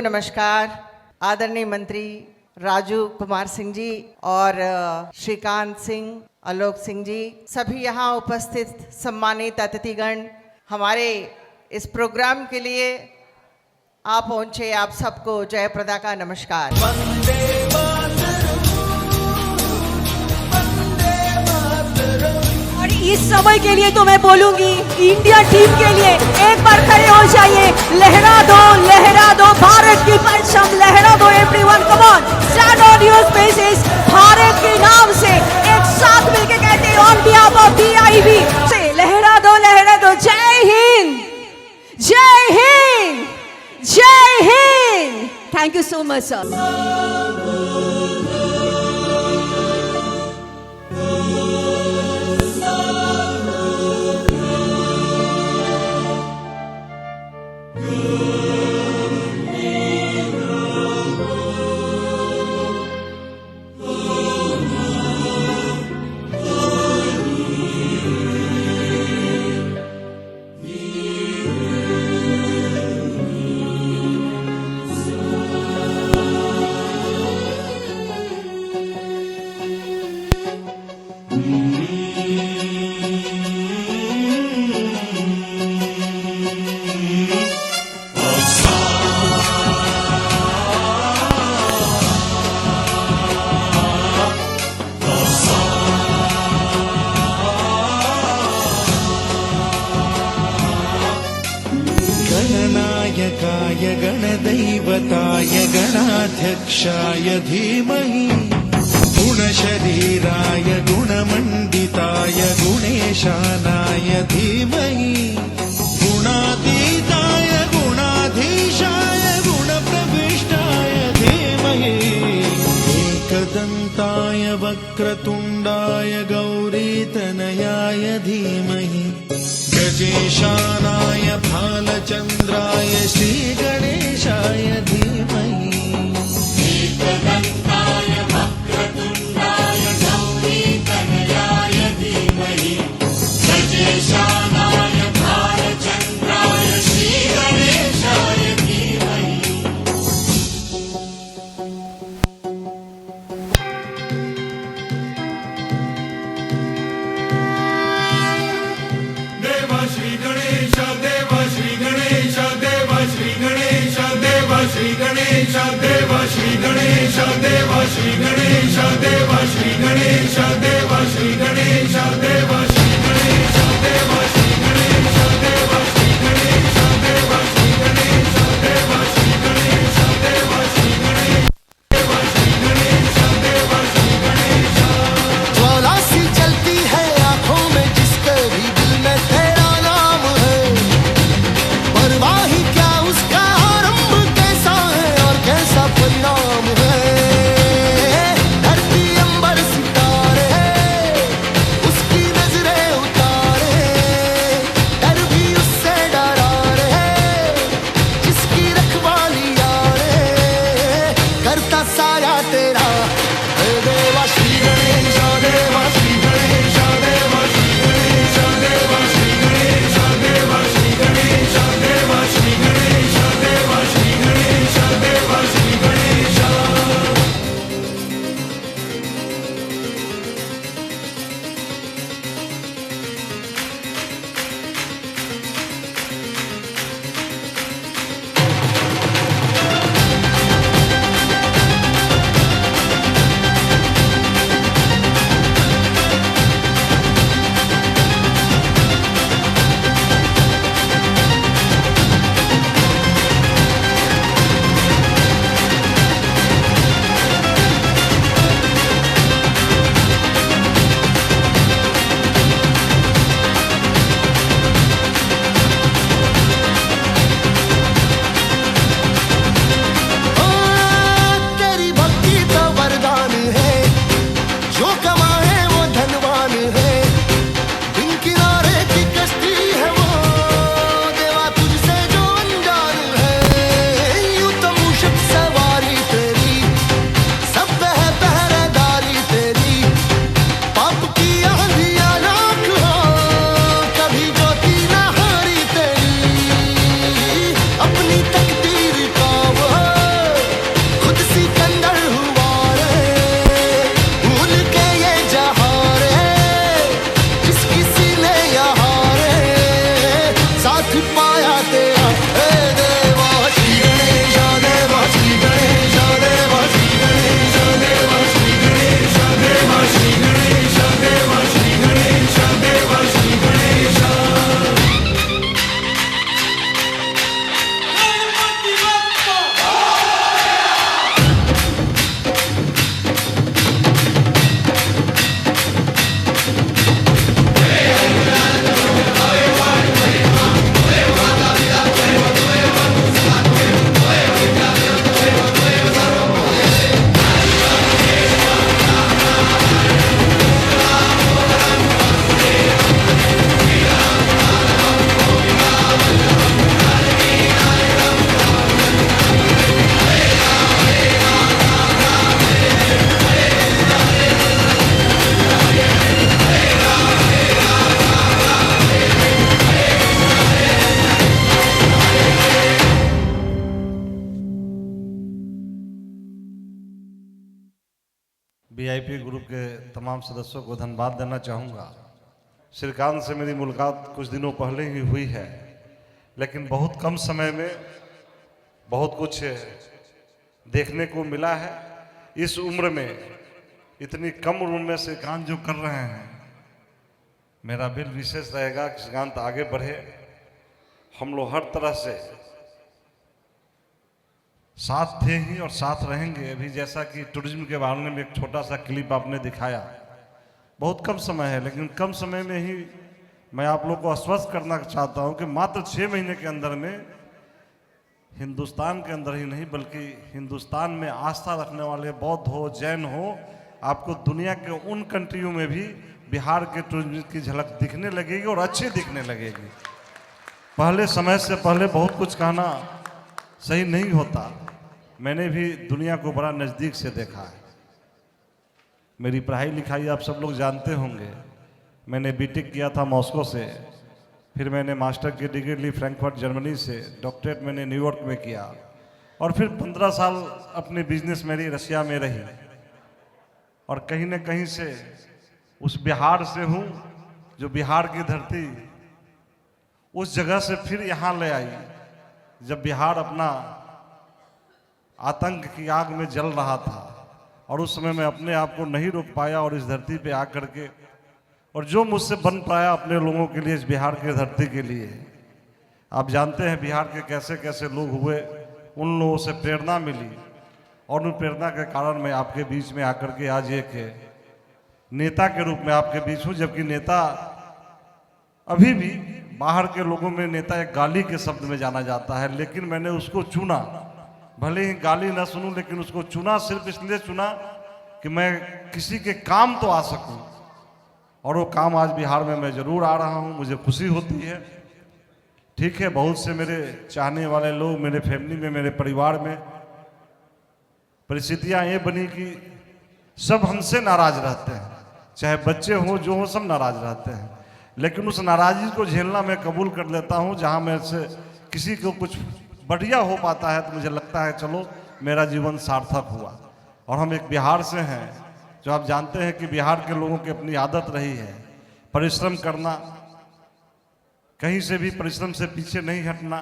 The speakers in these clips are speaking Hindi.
नमस्कार। आदरणीय मंत्री राजू कुमार सिंह जी और श्रीकांत सिंह, आलोक सिंह जी, सभी यहाँ उपस्थित सम्मानित अतिथिगण, हमारे इस प्रोग्राम के लिए आप पहुंचे, आप सबको जय प्रदा का नमस्कार। और इस समय के लिए तो मैं बोलूंगी इंडिया टीम के लिए एक बार खड़े हो जाइए, लहरा दो भारत की परचम, लहरा दो everyone, come on, stand on your spaces. Bharat के नाम से एक साथ मिलकर कहते हैं ऑन बिहाफ ऑफ DIV से लहरा दो। जय Hind, Jai Hind, Jai Hind. Thank you so much sir. गणनायकाय गणदैवताय गणाध्यक्षाय धीमहि, गुणशरीराय गुणमण्डिताय गुणेशानाय धीमहि, गुणातीताय गुणाधीशाय गुणप्रविष्टाय धीमहि, एकदन्ताय वक्रतुण्डाय गौरीतनयाय धीमहि, गजेशानाय भालचन्द्राय श्रीगणेशाय धीमहि, एकदन्ताय वक्रतुण्डाय गौरीतनयाय धीमहि, गजेशानाय भालचन्द्राय श्रीगणेशाय धीमहि। श्री गणेश देव श्री गणेश देव श्री गणेश देव श्री गणेश देव श्री गणेश देव श्री गणेश देव श्री गणेश देव श्री गणेश देव श्री गणेश देव श्री गणेश देव श्री गणेश देव श्री गणेश देव श्री गणेश देव श्री गणेश देव श्री गणेश देव श्री गणेश। ज्वाला सी चलती है आंखों में जिसके भी दिल में तेरा नाम है, परवाही क्या उसका आरंभ कैसा है और कैसा परिणाम है। धरती अंबर सितारे उसकी नजरें उतारे, डर भी उससे डरा रे जिसकी रखवाली यारे, करता साया तेरा हे देवा श्री गणेश देवा श्री गणेश देवा श्री गणेश देवा श्री गणेश देवा श्री गणेश देवा श्री गणेश देवा श्री गणेश देवा श्री गणेश। वीआईपी ग्रुप के तमाम सदस्यों को धन्यवाद देना चाहूँगा। श्रीकांत से मेरी मुलाकात कुछ दिनों पहले ही हुई है, लेकिन बहुत कम समय में बहुत कुछ देखने को मिला है। इस उम्र में, इतनी कम उम्र में श्रीकांत जो कर रहे हैं, मेरा बिल विशेष रहेगा कि श्रीकांत आगे बढ़े। हम लोग हर तरह से साथ थे ही और साथ रहेंगे। अभी जैसा कि टूरिज्म के बारे में एक छोटा सा क्लिप आपने दिखाया, बहुत कम समय है, लेकिन कम समय में ही मैं आप लोग को आश्वस्त करना चाहता हूं कि मात्र 6 महीने के अंदर में हिंदुस्तान के अंदर ही नहीं बल्कि हिंदुस्तान में आस्था रखने वाले बौद्ध हो, जैन हो, आपको दुनिया के उन कंट्रियों में भी बिहार के टूरिज्म की झलक दिखने लगेगी और अच्छी दिखने लगेगी। पहले समय से पहले बहुत कुछ कहना सही नहीं होता। मैंने भी दुनिया को बड़ा नज़दीक से देखा है। मेरी पढ़ाई लिखाई आप सब लोग जानते होंगे। मैंने बीटेक किया था मॉस्को से, फिर मैंने मास्टर की डिग्री ली फ्रैंकफर्ट जर्मनी से, डॉक्टरेट मैंने न्यूयॉर्क में किया और फिर 15 साल अपने बिजनेस मेरी रशिया में रही। और कहीं न कहीं से उस बिहार से हूँ जो बिहार की धरती उस जगह से फिर यहाँ ले आई जब बिहार अपना आतंक की आग में जल रहा था और उस समय मैं अपने आप को नहीं रोक पाया और इस धरती पे आकर के और जो मुझसे बन पाया अपने लोगों के लिए, इस बिहार की धरती के लिए। आप जानते हैं बिहार के कैसे कैसे लोग हुए, उन लोगों से प्रेरणा मिली और उन प्रेरणा के कारण मैं आपके बीच में आकर के आज एक नेता के रूप में आपके बीच हूँ। जबकि नेता अभी भी बाहर के लोगों में नेता एक गाली के शब्द में जाना जाता है, लेकिन मैंने उसको चुना। भले ही गाली ना सुनूं, लेकिन उसको चुना सिर्फ इसलिए चुना कि मैं किसी के काम तो आ सकूं, और वो काम आज बिहार में मैं जरूर आ रहा हूं। मुझे खुशी होती है। ठीक है, बहुत से मेरे चाहने वाले लोग, मेरे फैमिली में, मेरे परिवार में परिस्थितियां ये बनी कि सब हमसे नाराज रहते हैं, चाहे बच्चे हों जो हो, सब नाराज रहते हैं। लेकिन उस नाराजगी को झेलना मैं कबूल कर लेता हूं। जहां मेरे से किसी को कुछ बढ़िया हो पाता है तो मुझे लगता है चलो मेरा जीवन सार्थक हुआ। और हम एक बिहार से हैं, जो आप जानते हैं कि बिहार के लोगों की अपनी आदत रही है परिश्रम करना, कहीं से भी परिश्रम से पीछे नहीं हटना।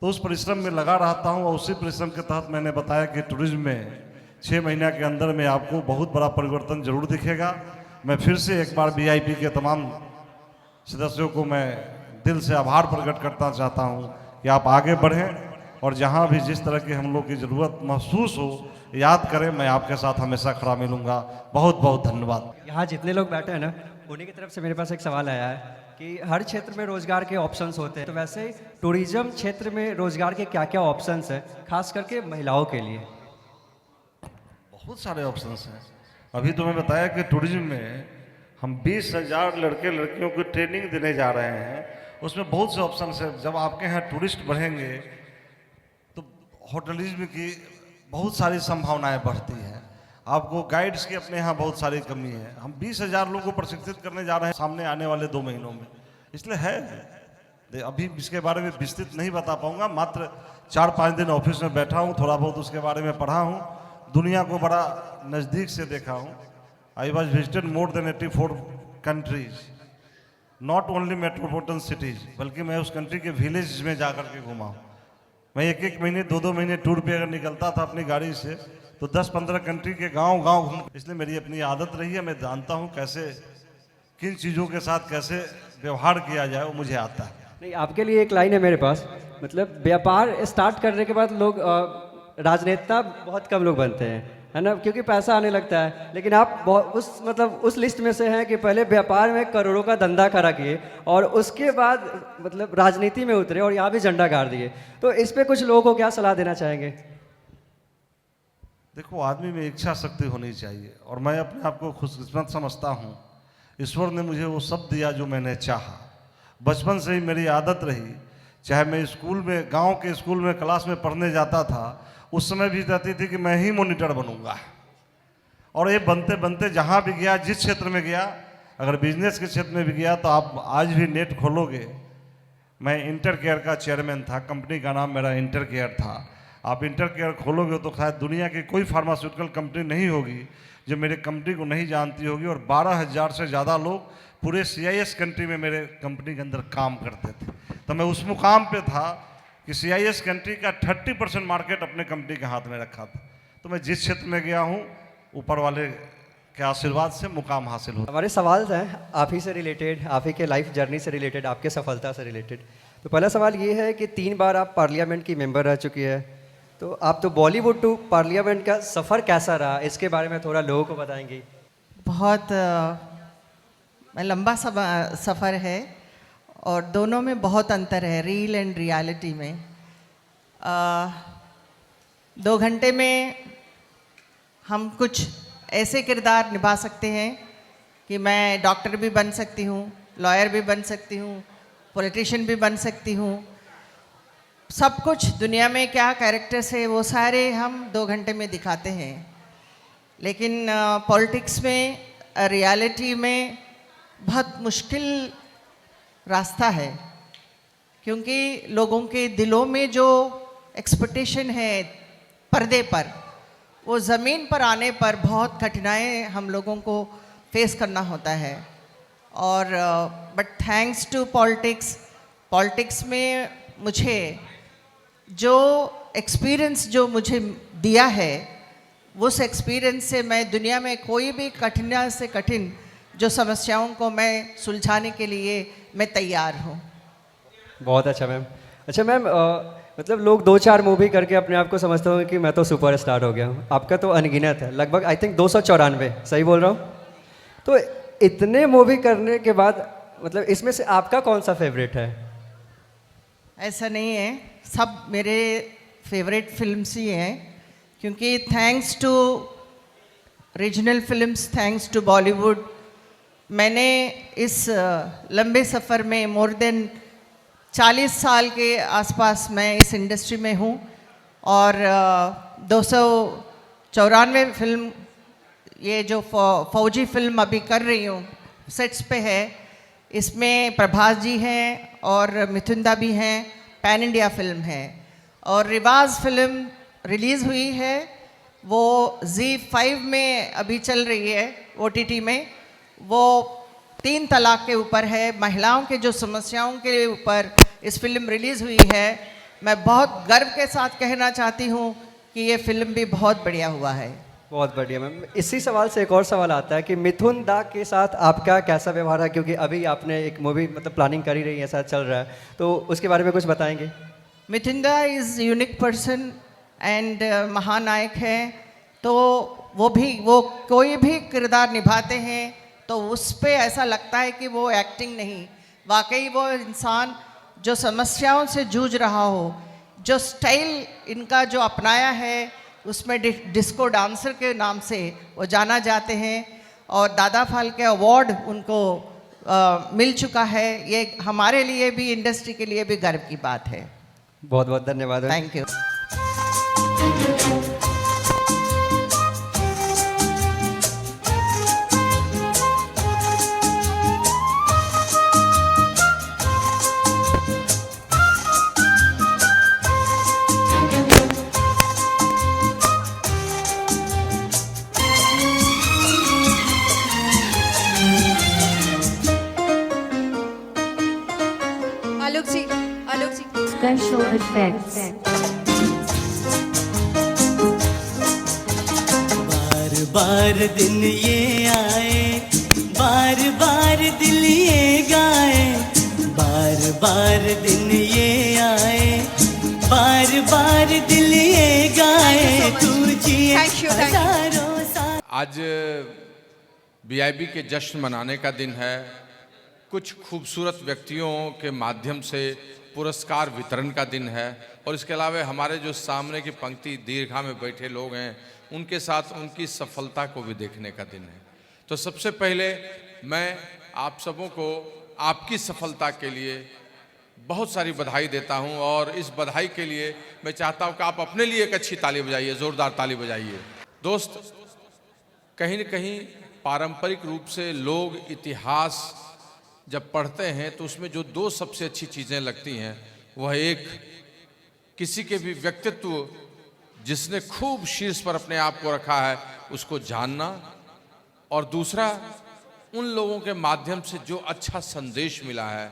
तो उस परिश्रम में लगा रहता हूं और उसी परिश्रम के तहत मैंने बताया कि टूरिज्म में 6 महीने के अंदर में आपको बहुत बड़ा परिवर्तन जरूर दिखेगा। मैं फिर से एक बार वीआईपी के तमाम सदस्यों को मैं दिल से आभार प्रकट करना चाहता हूं कि आप आगे बढ़ें और जहां भी जिस तरह की हम लोग की ज़रूरत महसूस हो याद करें। मैं आपके साथ हमेशा खड़ा मिलूंगा। बहुत बहुत धन्यवाद। यहाँ जितने लोग बैठे हैं ना, उन्हीं की तरफ से मेरे पास एक सवाल आया है कि हर क्षेत्र में रोजगार के ऑप्शंस होते हैं, तो वैसे टूरिज्म क्षेत्र में रोजगार के क्या क्या ऑप्शंस हैं, खास करके महिलाओं के लिए? बहुत सारे ऑप्शंस हैं। अभी तो मैं बताया कि टूरिज्म में हम 20,000 लड़के लड़कियों को ट्रेनिंग देने जा रहे हैं। उसमें बहुत से ऑप्शंस हैं। जब आपके यहाँ टूरिस्ट बढ़ेंगे तो होटलिज्म की बहुत सारी संभावनाएं बढ़ती हैं। आपको गाइड्स की अपने यहाँ बहुत सारी कमी है। हम 20,000 लोगों को प्रशिक्षित करने जा रहे हैं सामने आने वाले 2 महीनों में, इसलिए है। अभी इसके बारे में विस्तृत नहीं बता पाऊंगा। मात्र 4-5 दिन ऑफिस में बैठा हूँ, थोड़ा बहुत उसके बारे में पढ़ा हूँ, दुनिया को बड़ा नज़दीक से देखा हूँ। I was visited more than 84 countries, not only metropolitan cities, बल्कि मैं उस कंट्री के विलेज में जा कर के घूमा हूँ। मैं 1-1 महीने 2-2 महीने टूर पे अगर निकलता था अपनी गाड़ी से तो 10-15 कंट्री के गांव घूम। इसलिए मेरी अपनी आदत रही है। मैं जानता हूँ कैसे किन चीज़ों के साथ कैसे व्यवहार किया जाए, वो मुझे आता है। नहीं, आपके लिए एक लाइन है मेरे पास, मतलब व्यापार स्टार्ट करने के बाद लोग राजनेता बहुत कम लोग बनते हैं, है ना, क्योंकि पैसा आने लगता है। लेकिन आप उस लिस्ट में से हैं कि पहले व्यापार में करोड़ों का धंधा खड़ा किए और उसके बाद मतलब राजनीति में उतरे और यहाँ भी झंडा गाड़ दिए। तो इस पे कुछ लोगों को क्या सलाह देना चाहेंगे? देखो, आदमी में इच्छा शक्ति होनी चाहिए और मैं अपने आप को खुशकिस्मत समझता हूँ। ईश्वर ने मुझे वो सब दिया जो मैंने चाहा। बचपन से ही मेरी आदत रही, चाहे मैं स्कूल में, गांव के स्कूल में क्लास में पढ़ने जाता था, उस समय भी रहती थी कि मैं ही मॉनिटर बनूंगा। और ये बनते बनते जहाँ भी गया, जिस क्षेत्र में गया, अगर बिजनेस के क्षेत्र में भी गया तो आप आज भी नेट खोलोगे, मैं इंटर केयर का चेयरमैन था, कंपनी का नाम मेरा इंटर केयर था। आप इंटर केयर खोलोगे तो शायद दुनिया की कोई फार्मास्यूटिकल कंपनी नहीं होगी जो मेरे कंपनी को नहीं जानती होगी। और 12,000 से ज़्यादा लोग पूरे CIS कंट्री में मेरे कंपनी के अंदर काम करते थे। तो मैं उस मुकाम पे था कि CIS कंट्री का 30% मार्केट अपने कंपनी के हाथ में रखा था। तो मैं जिस क्षेत्र में गया हूँ, ऊपर वाले के आशीर्वाद से मुकाम हासिल होता। हमारे सवाल हैं आप ही से रिलेटेड, आप ही के लाइफ जर्नी से रिलेटेड, आपके सफलता से रिलेटेड। तो पहला सवाल ये है कि 3 बार आप पार्लियामेंट की मेंबर रह चुकी है, तो आप तो बॉलीवुड टू पार्लियामेंट का सफ़र कैसा रहा, इसके बारे में थोड़ा लोगों को बताएंगी। बहुत लंबा सफ़र है और दोनों में बहुत अंतर है, रील एंड रियलिटी में। 2 घंटे में हम कुछ ऐसे किरदार निभा सकते हैं कि मैं डॉक्टर भी बन सकती हूँ, लॉयर भी बन सकती हूँ, पॉलिटिशियन भी बन सकती हूँ। सब कुछ दुनिया में क्या कैरेक्टर्स है वो सारे हम 2 घंटे में दिखाते हैं। लेकिन पॉलिटिक्स में, रियलिटी में बहुत मुश्किल रास्ता है, क्योंकि लोगों के दिलों में जो एक्सपेक्टेशन है पर्दे पर, वो ज़मीन पर आने पर बहुत कठिनाई हम लोगों को फेस करना होता है। और बट थैंक्स टू पॉलिटिक्स में मुझे जो एक्सपीरियंस जो मुझे दिया है, उस एक्सपीरियंस से मैं दुनिया में कोई भी कठिन से कठिन जो समस्याओं को मैं सुलझाने के लिए मैं तैयार हूँ। बहुत अच्छा मैम। अच्छा मैम, मतलब लोग 2-4 मूवी करके अपने आप को समझते होंगे कि मैं तो सुपरस्टार हो गया हूँ, आपका तो अनगिनत है, लगभग आई थिंक 294, सही बोल रहा हूँ? तो इतने मूवी करने के बाद मतलब इसमें से आपका कौन सा फेवरेट है? ऐसा नहीं है, सब मेरे फेवरेट फिल्म्स ही हैं, क्योंकि thanks to regional films, thanks to Bollywood, मैंने इस लंबे सफ़र में मोर देन 40 साल के आसपास मैं इस इंडस्ट्री में हूँ। और 294 फिल्म, ये जो फौजी फिल्म अभी कर रही हूँ, सेट्स पे है, इसमें प्रभास जी हैं और मिथुन दा भी हैं, पैन इंडिया फिल्म है। और रिवाज फिल्म रिलीज़ हुई है, वो ZEE5 में अभी चल रही है, OTT में। वो 3 तलाक के ऊपर है, महिलाओं के जो समस्याओं के ऊपर इस फिल्म रिलीज़ हुई है। मैं बहुत गर्व के साथ कहना चाहती हूँ कि ये फिल्म भी बहुत बढ़िया हुआ है। बहुत बढ़िया मैम। इसी सवाल से एक और सवाल आता है कि मिथुन दा के साथ आपका कैसा व्यवहार है, क्योंकि अभी आपने एक मूवी मतलब प्लानिंग कर ही रही है, ऐसा चल रहा है, तो उसके बारे में कुछ बताएंगे? मिथुन दा इज़ यूनिक पर्सन एंड महानायक है, तो वो कोई भी किरदार निभाते हैं तो उस पे ऐसा लगता है कि वो एक्टिंग नहीं, वाकई वो इंसान जो समस्याओं से जूझ रहा हो, जो स्टाइल इनका जो अपनाया है, उसमें डिस्को डांसर के नाम से वो जाना जाते हैं। और दादा फाल्के अवार्ड उनको मिल चुका है। ये हमारे लिए भी, इंडस्ट्री के लिए भी गर्व की बात है। बहुत बहुत धन्यवाद। Thank you. Alok ji Special effects. बार बार दिन ये आए, बार बार दिल ये गाए, बार बार दिन ये आए, बार बार दिल ये गाए, तू जिए Thank you. हजारों साल। आज वीआईपी के जश्न मनाने का दिन है। कुछ खूबसूरत व्यक्तियों के माध्यम से पुरस्कार वितरण का दिन है, और इसके अलावा हमारे जो सामने की पंक्ति दीर्घा में बैठे लोग हैं, उनके साथ उनकी सफलता को भी देखने का दिन है। तो सबसे पहले मैं आप सबों को आपकी सफलता के लिए बहुत सारी बधाई देता हूं, और इस बधाई के लिए मैं चाहता हूं कि आप अपने लिए एक अच्छी ताली बजाइए, ज़ोरदार ताली बजाइए। दोस्त, कहीं न कहीं पारंपरिक रूप से लोग इतिहास जब पढ़ते हैं तो उसमें जो 2 सबसे अच्छी चीज़ें लगती हैं, वह एक किसी के भी व्यक्तित्व जिसने खूब शीर्ष पर अपने आप को रखा है उसको जानना, और दूसरा उन लोगों के माध्यम से जो अच्छा संदेश मिला है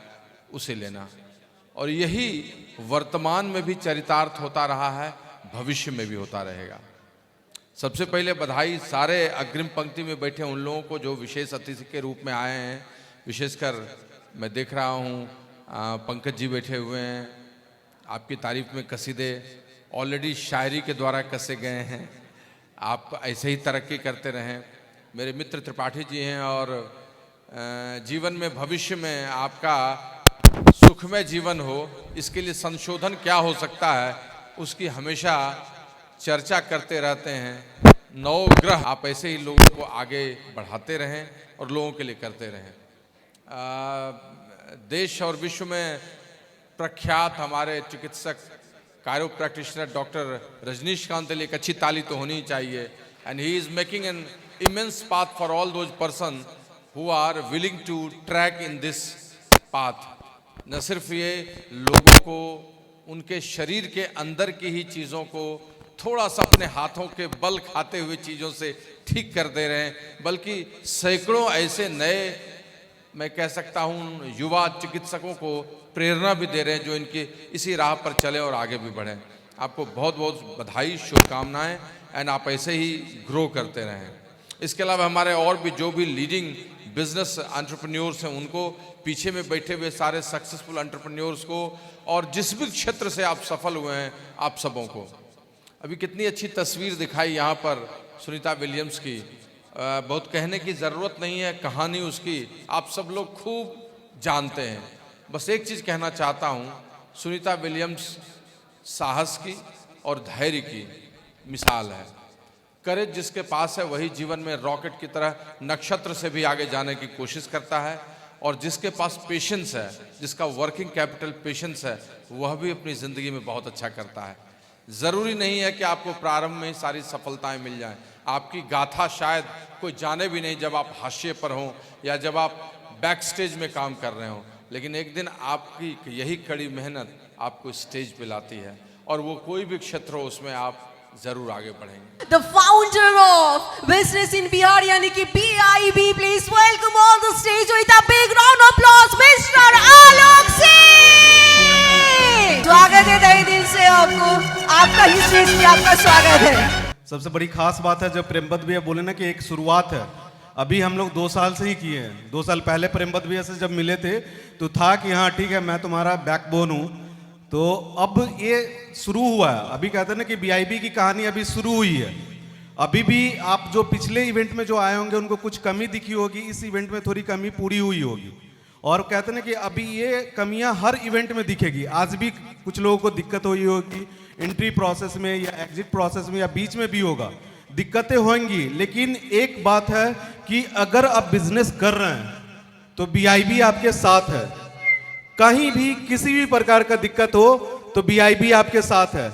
उसे लेना। और यही वर्तमान में भी चरितार्थ होता रहा है, भविष्य में भी होता रहेगा। सबसे पहले बधाई सारे अग्रिम पंक्ति में बैठे उन लोगों को जो विशेष अतिथि के रूप में आए हैं। विशेषकर मैं देख रहा हूँ पंकज जी बैठे हुए हैं, आपकी तारीफ में कसीदे ऑलरेडी शायरी के द्वारा कसे गए हैं। आप ऐसे ही तरक्की करते रहें। मेरे मित्र त्रिपाठी जी हैं, और जीवन में भविष्य में आपका सुखमय जीवन हो, इसके लिए संशोधन क्या हो सकता है उसकी हमेशा चर्चा करते रहते हैं। नवग्रह आप ऐसे ही लोगों को आगे बढ़ाते रहें और लोगों के लिए करते रहें। देश और विश्व में प्रख्यात हमारे चिकित्सक कायरो प्रैक्टिशनर डॉक्टर रजनीशकांत के लिए एक अच्छी ताली तो होनी चाहिए। And he is making an immense path for all those person who are willing to track in this path. न सिर्फ ये लोगों को उनके शरीर के अंदर की ही चीज़ों को थोड़ा सा अपने हाथों के बल खाते हुए चीज़ों से ठीक कर दे रहे हैं, बल्कि सैकड़ों ऐसे नए, मैं कह सकता हूँ युवा चिकित्सकों को प्रेरणा भी दे रहे हैं जो इनके इसी राह पर चले और आगे भी बढ़ें। आपको बहुत बहुत बधाई, शुभकामनाएं, एंड आप ऐसे ही ग्रो करते रहें। इसके अलावा हमारे और भी जो भी लीडिंग बिजनेस एंटरप्रेन्योर्स हैं उनको, पीछे में बैठे हुए सारे सक्सेसफुल एंटरप्रेन्योर्स को, और जिस भी क्षेत्र से आप सफल हुए हैं आप सबों को। अभी कितनी अच्छी तस्वीर दिखाई यहाँ पर सुनीता विलियम्स की। बहुत कहने की ज़रूरत नहीं है, कहानी उसकी आप सब लोग खूब जानते हैं। बस एक चीज़ कहना चाहता हूँ, सुनीता विलियम्स साहस की और धैर्य की मिसाल है। करेज जिसके पास है वही जीवन में रॉकेट की तरह नक्षत्र से भी आगे जाने की कोशिश करता है, और जिसके पास पेशेंस है, जिसका वर्किंग कैपिटल पेशेंस है, वह भी अपनी ज़िंदगी में बहुत अच्छा करता है। ज़रूरी नहीं है कि आपको प्रारंभ में ही सारी सफलताएं मिल जाएं। आपकी गाथा शायद कोई जाने भी नहीं जब आप हाशिए पर हों या जब आप बैक स्टेज में काम कर रहे हों, लेकिन एक दिन आपकी यही कड़ी मेहनत आपको स्टेज पे लाती है, और वो कोई भी क्षेत्र हो उसमें आप जरूर आगे बढ़ेंगे। The founder of Business in Bihar यानी कि BIB, please welcome on the stage with a big round of applause, Mr. Alok Singh. स्वागत है तहे दिल से आपको, आपका ही स्टेज पे आपका स्वागत है। सबसे बड़ी खास बात है जब प्रेमवत भैया बोले ना कि एक शुरुआत है, अभी हम लोग 2 साल से ही किए हैं। 2 साल पहले प्रेमवत भैया से जब मिले थे तो था कि हाँ ठीक है मैं तुम्हारा बैकबोन हूँ, तो अब ये शुरू हुआ है। अभी कहते हैं ना कि BIB की कहानी अभी शुरू हुई है। अभी भी आप जो पिछले इवेंट में जो आए होंगे उनको कुछ कमी दिखी होगी, इस इवेंट में थोड़ी कमी पूरी हुई होगी, और कहते हैं ना कि अभी ये कमियां हर इवेंट में दिखेगी। आज भी कुछ लोगों को दिक्कत हुई होगी एंट्री प्रोसेस में या एग्जिट प्रोसेस में या बीच में भी होगा, दिक्कतें होंगी। लेकिन एक बात है कि अगर आप बिजनेस कर रहे हैं तो BIB आपके साथ है। कहीं भी किसी भी प्रकार का दिक्कत हो तो BIB आपके साथ है।